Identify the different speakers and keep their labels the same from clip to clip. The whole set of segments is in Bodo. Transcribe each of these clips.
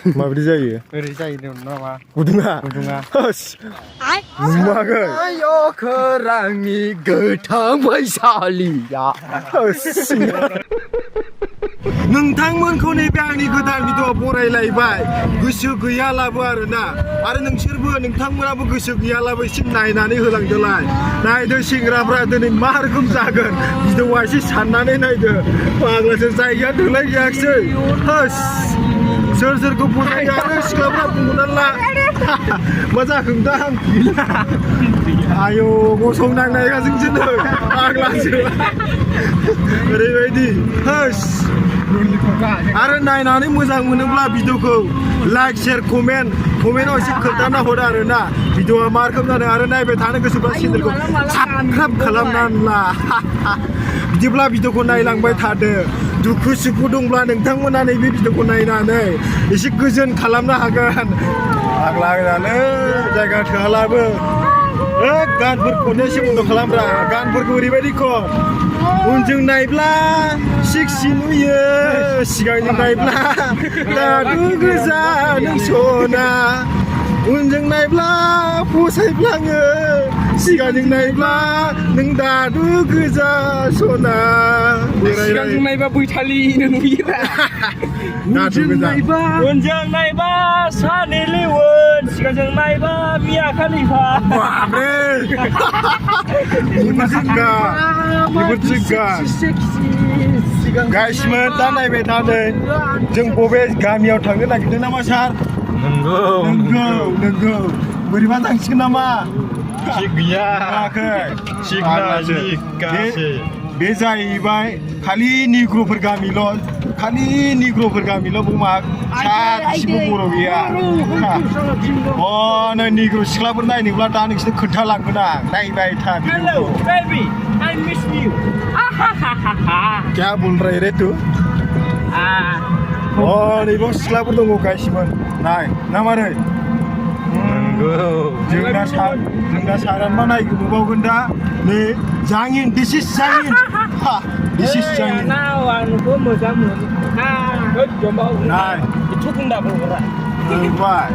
Speaker 1: माबायदि जायो?
Speaker 2: ओरै जायो नामा?
Speaker 1: गुदुङा?
Speaker 2: गुदुङा।
Speaker 1: नुवाखै?
Speaker 2: आयो खोरांनि गोथां फैसालिया।
Speaker 1: नोंथांमोनखौ नैबे आंनि गोदान भिडिअ बरायलायबाय गोसो गैयालाबो आरोना आरो नोंसोरबो नोंथांमोनाबो गोसो गैयालाबो एसे नायनानै होलांदोलाय नायदो सेंग्राफ्रा दिनै मा रोखोम जागोन भिडिअआ एसे साननानै नायदो फाग्लासो जायगाया थोलाय गैयाखिसै होस सोर सोरखौ बरायदो आरो सिख्लाफ्रा बुंनानै ला मा जाखोंदां आयौ गसंनांनायगासिनोसो नै फाग्लासो ओरैबायदि होस आरो नायनानै मोजां मोनोब्ला भिडिअखौ लाइक शेयार कमेन्टआव एसे खोन्थाना हर आरोना भिडिअआ मा रोखोम जादों आरो नायबाय थानो गोसोब्ला चेनेलखौ साबस्क्राइब खालामनानै ला बिदिब्ला भिडिअखौ नायलांबाय थादो दुखु सुखु दंब्ला नोंथांमोना नैबे भिडिअखौ नायनानै एसे गोजोन खालामनो हागोन फाग्ला जानो जायगा थोआलाबो गानफोरखौनो एसे बन्द' खालामब्रा गानफोरखौ ओरैबायदि खम उनजों नायब्ला सेक्सि नुयो सिगांजों नायब्ला दादु गोजा नों सना उनजों नायब्ला फसायफ्लाङो सिगांजों नायब्ला नों दादु गोजा सना
Speaker 2: सिगांजों नायबा बैथालि नुयोरा उनजों नायबा सानि लिउन सिगांजों नायबा मिया खालिफा
Speaker 1: गाइसमोन दा नायबाय थादों जों बबे गामियाव थांनो नागिरदों नामा सार नंगौ बोरैबा थांसिगोन नामा
Speaker 2: थिग गैया
Speaker 1: बे जाहैबाय खालि निग्र'फोर गामिल' बुङा सासेबो बर' गैया नै निग्र' सिख्लाफोर नायनोब्ला दा नोंसोरनो खोन्थालांगोन आं नायबाय था क्या बोल रहे रे तू नैबाव सिख्लाफोर दङ गाइसमोन नाय ना मारै जोंना सारानबा नायगोबावगोन दा नै जाङिन दिस इज जाङिन
Speaker 2: आंबो मोजां मोनो
Speaker 1: नाय नुबाय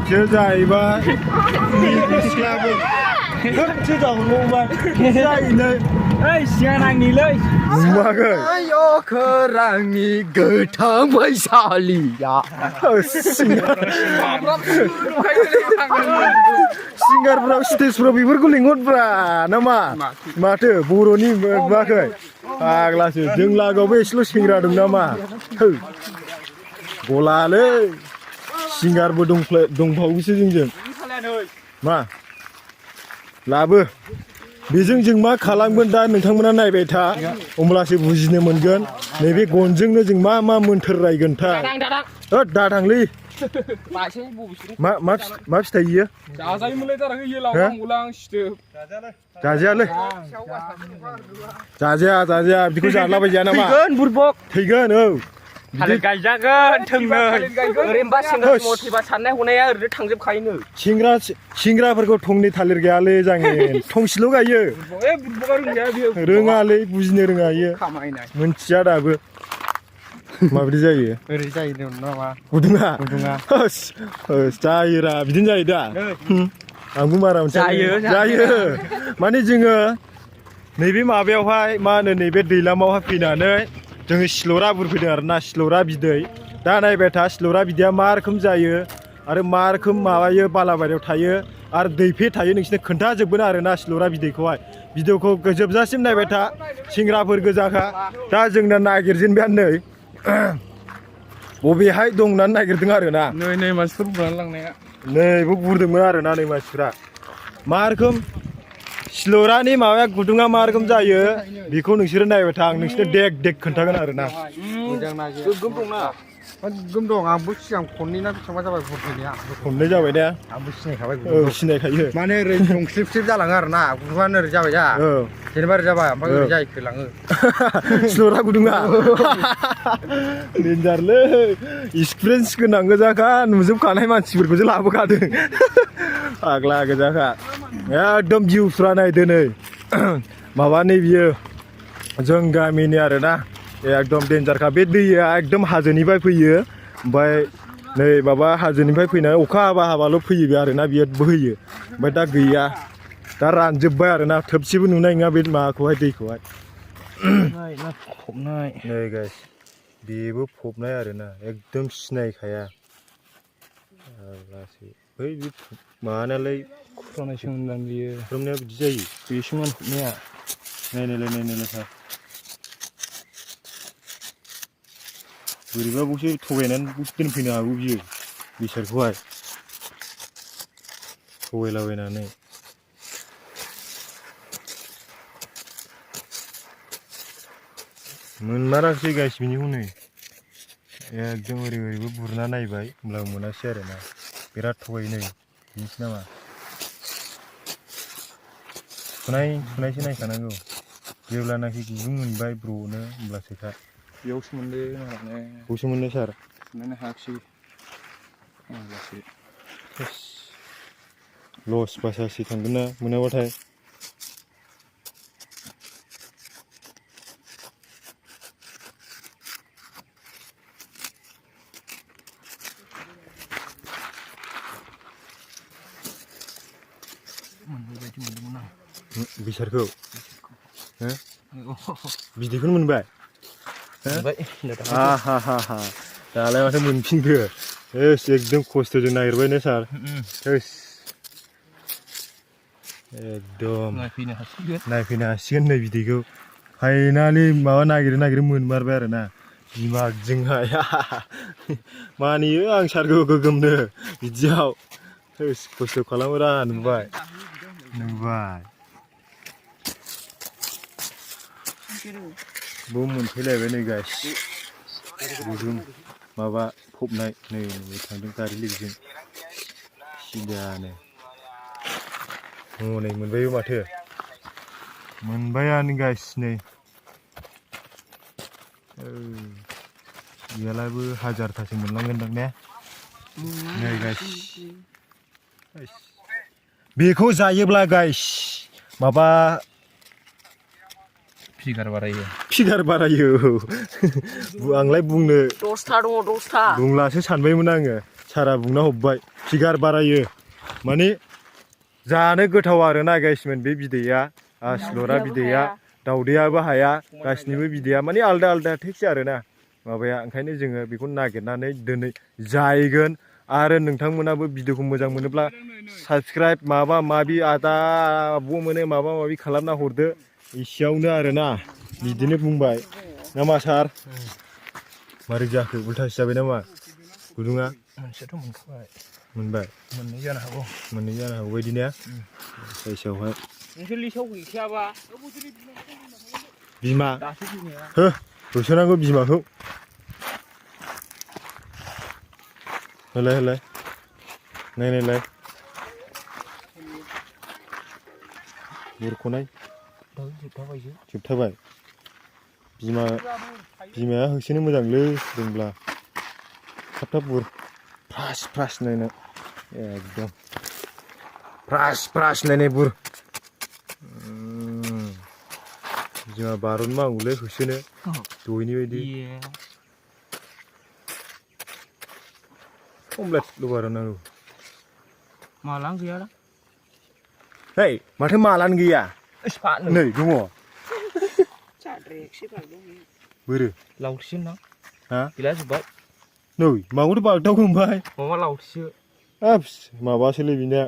Speaker 1: सो जाहैबाय सिख्लाफोर खोबसो जाहरबावबाय जाहैनो
Speaker 2: सिगां आंनिलै
Speaker 1: नुवाखै
Speaker 2: आयो खोरांनि गोथां फैसालिया
Speaker 1: सिंगारफ्राव स्टेजफ्राव बेफोरखौ लिंहरब्रा नामा माथो बर'नि नुवाखै फाग्लासो जों लागोआवबो एसेल' सेंग्रा दं नामा गलालै सिंगारबो दंबावोसो जोंजों मा लाबो बेजों जों मा खालामगोन दा नोंथांमोना नायबाय था होमब्लासो बुजिनो मोनगोन नैबे गनजोंनो जों मा मोन्थोर रायगोनथाय दादांलै मा फिथाइ इयो जाजायालै जाजाया बिदिखौ जालाबायजाया नामा थैगोन औ
Speaker 2: गायजागोन थोंनै ओरैनोबा सेंग्रा साननाय हनाया ओरैनो थांजोबखायोनो
Speaker 1: सिंग्राफोरखौ थंनै थालिर गायालै जाङे थंसेल' गायो रोङालै बुजिनो रोङा इयो मोनथिया दाबो माबायदि जायो
Speaker 2: ओरै जायो नामा
Speaker 1: गुदुङा जायोरा बिदिनो जायो दा आंबो बारा जायो माने जोङो नैबे माबायावहाय मा होनो नैबे दैलामावहाय फैनानै जोङो सिलरा बुरफैदों आरोना सिलरा बिदै दा नायबाय था सिलरा बिदैया मा रोखोम जायो आरो मा रोखोम माबायो बालाबारियाव थायो आरो दैफे थायो नोंसोरनो खोन्थाजोबगोन आरोना सिलरा बिदैखौहाय भिडिअखौ जोबजासिम नायबाय था सेंग्राफोर गोजाखा दा जोंना नागिरजेनबायानो नै बबेहाय दं होननानै नागिरदों आरोना
Speaker 2: नै मानसिफोर बुरनानै लांनाया
Speaker 1: नैबो बुरदोंमोन आरोना नै मानसिफ्रा मा रोखोम सिलरानि माबाया गुदुङा मा रोखोम जायो बेखौ नोंसोरो नायबाय था आं नोंसोरनो देग खोन्थागोन आरोना
Speaker 2: गोगोम दंना गोगोम दं आंबो सिगां खननै ना बेसेबां जाबाय बुरफैनाया
Speaker 1: खननै जाबाय ने
Speaker 2: आंबो सिनायखाबाय
Speaker 1: सिनायखायो
Speaker 2: माने ओरै जंस्लिब जालाङो आरोना गुदुङानो ओरै जाबाय जा जेनेबा ओरै जाबाय ओमफ्राय ओरै जायखोलाङो
Speaker 1: सिलरा गुदुङा डेन्जारलै एक्सपिरियेन्स गोनां गोजाखा नुजोबखानाय मानसिफोरखौसो लाबोखादों फाग्ला गोजाखा एकदम भिउफ्रा नायदो नै माबानि बियो जों गामिनि आरोना एकदम डेन्जारखा बे दैया एकदम हाजोनिफ्राय फैयो ओमफ्राय नै माबा हाजोनिफ्राय फैनाय अखा हाबाल' फैयो आरोना बियो बोहैयो ओमफ्राय दा गैया दा रानजोब्बाय आरोना थोबसेबो नुनाय नङा बे माबाखौहाय दैखौहाय नै गाइस बेबो फबनाय आरोना एकदम सिनायखाया बै माबानालाय
Speaker 2: खुरनायसो मोनदां बियो
Speaker 1: खुरनाया बिदि जायो
Speaker 2: बेसोमोन फबनाया
Speaker 1: नायनायलाय सार बोरैबाबावसो थगायनानै दोनफैनो हागौ बियो बिसोरखौहाय थगायलाबायनानै मोनमाराखिसै गाइस बिनिखौ नै एकदम ओरैबो गुरना नायबाय होमब्लाबो मोनासै आरोना बिराद थगायो नै बिदिसो नामा सुनायसो नायखानांगौ जेब्लानाखि गुदुं मोनबाय ब्र'नो होमब्लासोखा
Speaker 2: बेयावसो मोनदों माने
Speaker 1: बेयावसो मोनो सार
Speaker 2: सुनानै हायाखिसै होमब्लासो
Speaker 1: लस बासासो थांगोन ना मोनाबाथाय
Speaker 2: मोनबायबायदि मोनदोंमोन आं
Speaker 1: बिसोरखौ बिदैखौनो मोनबाय दालाय माथो मोनफिनखो एकदम खस्थ'जों नागिरबाय ना सार एकदम नायफैनो हासिगोन नै बिदैखौ फाइनालि माबा नागिरै मोनमारबाय आरोना दिमागजोंहाय मानियो आं सारखौ गोगोमनो बिदियाव खस्थ' खालामो रा नुबाय बो मोनफैलायबाय नै गाइस गुदुं माबा फबनाय नै थांदों गारि लिगजों सिदानो हनै मोनबायबो माथो मोनबायानो गाइस नै गैयालाबो 1000थासो मोनलांगोनदां ने नै गाइस बेखौ जायोब्ला गाइस माबा
Speaker 2: फिगार बारायो
Speaker 1: आंलाय बुंनो
Speaker 3: 10था दङ 10था
Speaker 1: बुंलासो सानबायमोन आङो सारा बुंना हरबाय फिगार बारायो माने जानो गोथाव आरोना गाइसमोन बे बिदैया आसलरा बिदैया दाउदैयाबो हाया गासिनिबो बिदैया माने आलदा टेक्स आरोना माबाया ओंखायनो जोङो बेखौ नागिरनानै दिनै जाहैगोन आरो नोंथांमोनाबो भिडिअखौ मोजां मोनोब्ला साबस्क्राइब माबा माबि आदा आब' मोनो माबा माबि खालामना हरदो एसेयावनो आरोना बिदिनो बुंबाय नामा सार मारै जाखो उल्थासो जाबाय नामा गुदुङा
Speaker 2: मोनसेथ' मोनखाबाय
Speaker 1: मोनबाय
Speaker 2: मोननै जानो हागौ
Speaker 1: बायदि ने साइसआवहाय
Speaker 3: नोंसोर लिसाव गैखायाबा
Speaker 1: बिमा
Speaker 3: दासो फैनाया
Speaker 1: हो होसोनांगौ बिमाखौ होलाय नायनायलाय बुरख'नाय जोबथाबाय बिमाया होसोनो मोजांलै रोंब्ला थाब बुर फ्रास नायनो एकदम फ्रास नायनाय बुर बिमा बारन नांगौलै होसोनो दयनि बायदि कमप्लिटल' बारनांगौ
Speaker 3: मालां गैया
Speaker 1: है माथो मालानो गैया नै दङ बोरो
Speaker 3: लावथिसो ना
Speaker 1: हा
Speaker 3: गैला जोब्बाय
Speaker 1: नै माखौथो बागदाव हमबाय
Speaker 3: माबा लावथिसो
Speaker 1: हाब्स माबासोलै बिनिया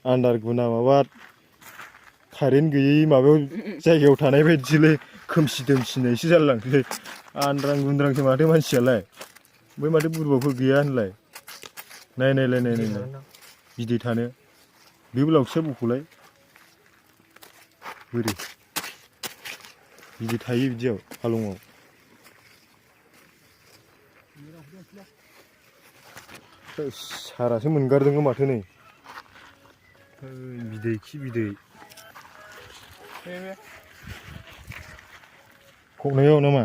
Speaker 1: आन्दार गुना माबा कारेन्ट गैयै माबायाव जायगायाव थानाय बायदिलै खोमसि दोमसिनायसो जालांसै आन्द्रां गुन्द्रांसो माथो मानसियालाय बै माथो बुरबावफोर गैया होनलाय नायनायलाय बिदै थानो बेबो लावथिया बख'लाय बोरै बिदै थायो बिदियाव हालङाव सारासो मोनगारदों माथो नै बिदै खि बिदै फबनायाव नामा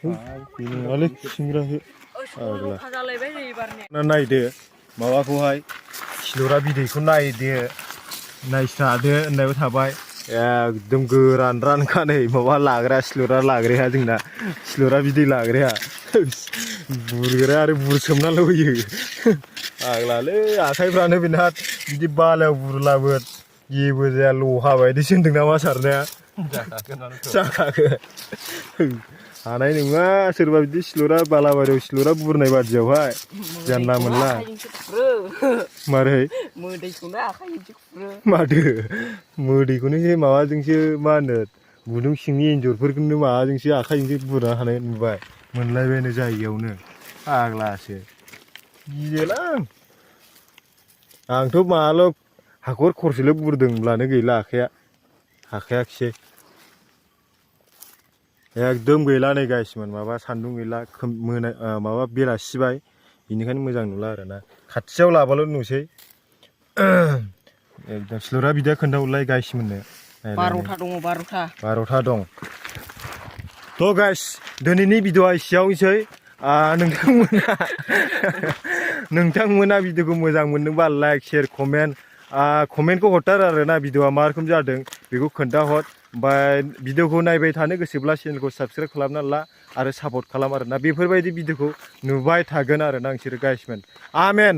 Speaker 1: नङालै सिंग्रासो नायदो माबाखौहाय खिलरा बिदैखौ नायदो नायस्रादो होननायबो थाबाय एकदम गोरान रानखानै माबा लाग्रा सिलुरा लाग्राया जोंना सिलुरा बिदै लाग्राया बुरग्रा आरो बुरसोमनाल' होयो आग्लालै आखाइफ्रानो बिराद बिदि बालायाव बुरलाबो जेबो जाया लहा बायदिसो होनदों नामा सारनाया जाखागोन हानाय नङा सोरबा बिदि सिलुरा बालाबारियाव सिलुरा बुरनाय बादियावहाय जानला मोनला मारै
Speaker 4: मोदैखौनो आखाइजोंसो खुरो
Speaker 1: माथो मोदैखौनो माबाजोंसो मा होनो गुदुं सिंनि एन्जरफोरखौनो माबाजोंसो आखाइजोंसो बुरनो हानाय नुबाय मोनलायबायनो जायगायावनो फाग्लासो गियोलां आंथ' माल' हाखर खरसेल' बुरदोंब्लानो गैला आखाइया हाखायाखिसै एकदम गैला नै गाइसमोन माबा सान्दुं गैला मोना माबा बेलासिबाय बेनिखायनो मोजां नुला आरोना खाथियाव लाबाल' नुसै एकदम सिलुरा बिदैया खोन्थाहरलाय गाइसमोननो
Speaker 4: 12टा दङ
Speaker 1: 12टा दं थ' गाइस दिनैनि भिडिअ'आ एसेयावनोसै नोंथांमोना भिडिअ'खौ मोजां मोनदोंबा लाइक शेयार कमेन्टखौ हरथार आरोना भिडिअ'आ मा रोखोम जादों बेखौ खोन्थाहर ओमफ्राय भिडिअ'खौ नायबाय थानो गोसोब्ला चेनेलखौ साबस्क्राइब खालामना ला आरो सापर्ट खालाम आरोना बेफोरबायदि भिडिअ'खौ नुबाय थागोन आरोना नोंसोरो गाइसमोन आमेन।